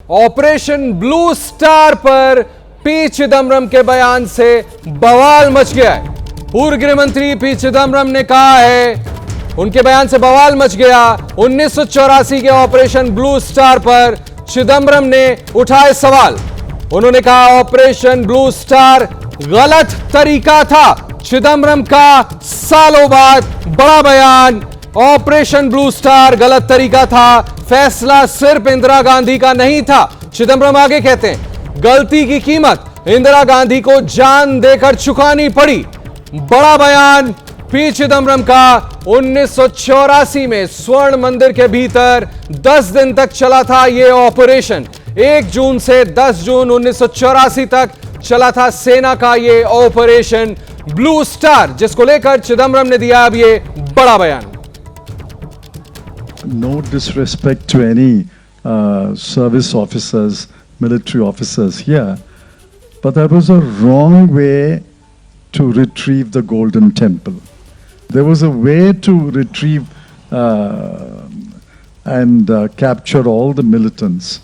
Operation blue star पर P Chidambaram के बयान से बवाल मच गया है। पूर्व गृह मंत्री पी चिदम्बरम ने कहा है, उनके बयान से बवाल मच गया। 1984 के ऑपरेशन ब्लू स्टार पर चिदम्बरम ने उठाए सवाल। उन्होंने कहा ऑपरेशन ब्लू स्टार गलत तरीका था। चिदम्बरम का सालों बाद बड़ा बयान, ऑपरेशन ब्लू स्टार गलत तरीका था, फैसला सिर्फ इंदिरा गांधी का नहीं था। चिदम्बरम आगे कहते हैं, गलती की कीमत इंदिरा गांधी को जान देकर चुकानी पड़ी। बड़ा बयान पी चिदम्बरम का। 1984 में स्वर्ण मंदिर के भीतर 10 दिन तक चला था यह ऑपरेशन। 1 जून से 10 जून 1984 तक चला था सेना का यह ऑपरेशन ब्लू स्टार, जिसको लेकर चिदम्बरम ने दिया अब ये बड़ा बयान। No disrespect to any service officers, military officers here, but that was a wrong way to retrieve the Golden Temple. There was a way to retrieve and capture all the militants,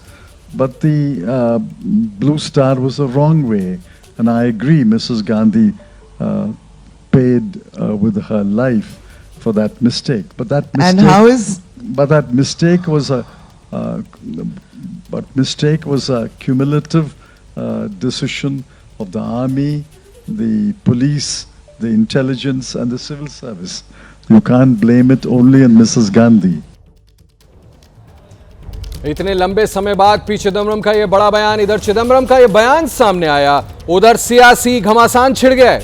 but the Blue Star was a wrong way, and I agree Mrs. Gandhi paid with her life for that mistake. But that mistake, and how is but that mistake was a cumulative decision of the army, the police, the intelligence, and the civil service. You can't blame it only on Mrs. Gandhi. इतने लंबे समय बाद P Chidambaram का यह बड़ा बयान। इधर चिदम्बरम का यह बयान सामने आया, उधर सियासी घमासान छिड़ गया।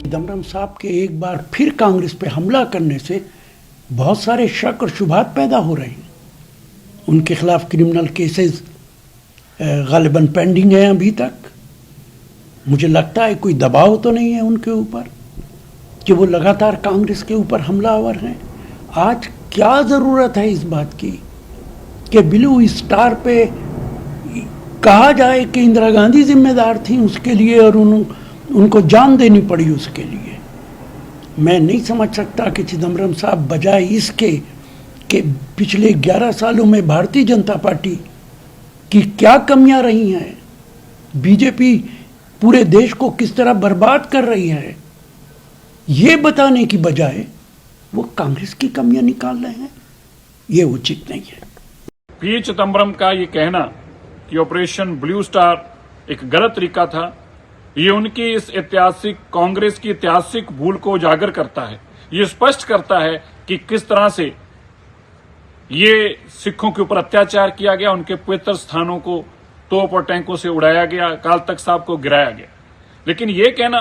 चिदम्बरम साहब के एक बार फिर कांग्रेस पे हमला करने से बहुत सारे शक और शुबहात पैदा हो रहे हैं। उनके खिलाफ क्रिमिनल केसेस गालिबन पेंडिंग हैं अभी तक। मुझे लगता है कोई दबाव तो नहीं है उनके ऊपर कि वो लगातार कांग्रेस के ऊपर हमलावर हैं। आज क्या ज़रूरत है इस बात की कि ब्लू स्टार पे कहा जाए कि इंदिरा गांधी जिम्मेदार थी उसके लिए और उनको जान देनी पड़ी उसके लिए। मैं नहीं समझ सकता कि चिदम्बरम साहब बजाय इसके कि पिछले 11 सालों में भारतीय जनता पार्टी की क्या कमियां रही हैं, बीजेपी पूरे देश को किस तरह बर्बाद कर रही है, ये बताने की बजाय वो कांग्रेस की कमियां निकाल रहे हैं, ये उचित नहीं है। पी चिदम्बरम का ये कहना कि ऑपरेशन ब्लू स्टार एक गलत तरीका था, ये उनकी इस ऐतिहासिक कांग्रेस की ऐतिहासिक भूल को उजागर करता है। ये स्पष्ट करता है कि किस तरह से ये सिखों के ऊपर अत्याचार किया गया, उनके पवित्र स्थानों को तोप और टैंकों से उड़ाया गया, अकाल तख्त साहब को गिराया गया। लेकिन ये कहना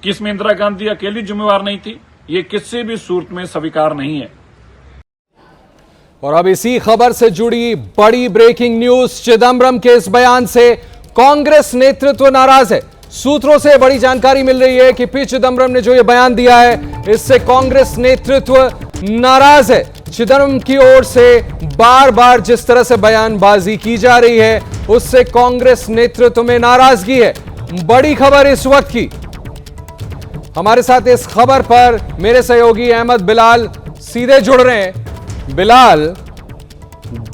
कि इसमें इंदिरा गांधी अकेली जिम्मेवार नहीं थी, ये किसी भी सूरत में स्वीकार नहीं है। और अब इसी खबर से जुड़ी बड़ी ब्रेकिंग न्यूज। चिदम्बरम के इस बयान से कांग्रेस नेतृत्व नाराज है। सूत्रों से बड़ी जानकारी मिल रही है कि पी चिदम्बरम ने जो यह बयान दिया है, इससे कांग्रेस नेतृत्व नाराज है। चिदम्बरम की ओर से बार बार जिस तरह से बयानबाजी की जा रही है, उससे कांग्रेस नेतृत्व में नाराजगी है। बड़ी खबर इस वक्त की। हमारे साथ इस खबर पर मेरे सहयोगी अहमद बिलाल सीधे जुड़ रहे हैं। बिलाल,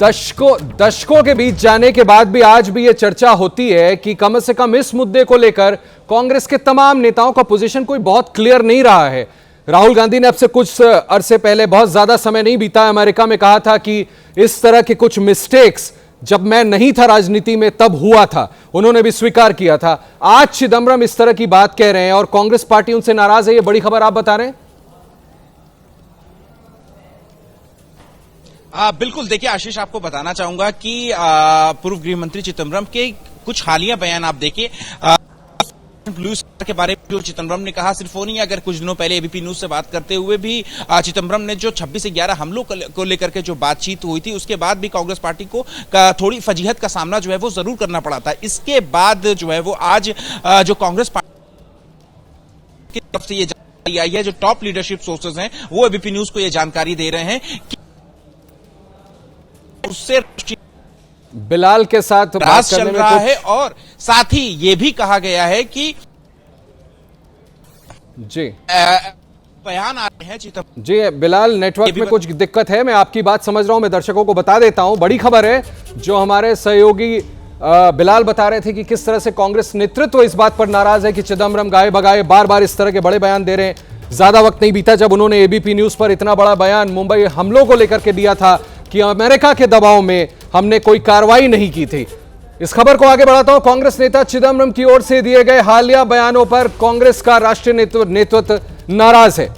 दशकों के बीच जाने के बाद भी आज भी यह चर्चा होती है कि कम से कम इस मुद्दे को लेकर कांग्रेस के तमाम नेताओं का पोजीशन कोई बहुत क्लियर नहीं रहा है। राहुल गांधी ने अब से कुछ अरसे पहले, बहुत ज्यादा समय नहीं बीता, अमेरिका में कहा था कि इस तरह के कुछ मिस्टेक्स जब मैं नहीं था राजनीति में तब हुआ था, उन्होंने भी स्वीकार किया था। आज चिदम्बरम इस तरह की बात कह रहे हैं और कांग्रेस पार्टी उनसे नाराज है, ये बड़ी खबर आप बता रहे हैं। बिल्कुल, देखिए आशीष, आपको बताना चाहूंगा कि पूर्व गृह मंत्री चिदम्बरम के कुछ हालिया बयान आप देखिए। ब्लू स्टार के बारे में जो चिदम्बरम ने कहा, सिर्फ वो नहीं, अगर कुछ दिनों पहले एबीपी न्यूज से बात करते हुए भी चिदम्बरम ने जो 26 से 11 हमलों को लेकर के जो बातचीत हुई थी, उसके बाद भी कांग्रेस पार्टी को थोड़ी फजीहत का सामना जो है वो जरूर करना पड़ा था। इसके बाद जो है वो आज जो कांग्रेस पार्टी की तरफ से ये जानकारी आई है, जो टॉप लीडरशिप सोर्सेज हैं वो एबीपी न्यूज को ये जानकारी दे रहे हैं कि उससे बिलाल के साथ बात चल करने रहा में है और साथ ही ये भी कहा गया है कि जी बयान आ रहे हैं चिदम्बरम। जी बिलाल, नेटवर्क में कुछ दिक्कत है, मैं आपकी बात समझ रहा हूं, मैं दर्शकों को बता देता हूं। बड़ी खबर है जो हमारे सहयोगी बिलाल बता रहे थे कि किस तरह से कांग्रेस नेतृत्व इस बात पर नाराज है कि चिदम्बरम गाए बगाए बार बार इस तरह के बड़े बयान दे रहे हैं। ज्यादा वक्त नहीं बीता जब उन्होंने एबीपी न्यूज पर इतना बड़ा बयान मुंबई हमलों को लेकर के दिया था कि अमेरिका के दबाव में हमने कोई कार्रवाई नहीं की थी। इस खबर को आगे बढ़ाता हूं। कांग्रेस नेता चिदम्बरम की ओर से दिए गए हालिया बयानों पर कांग्रेस का राष्ट्रीय नेतृत्व नाराज है।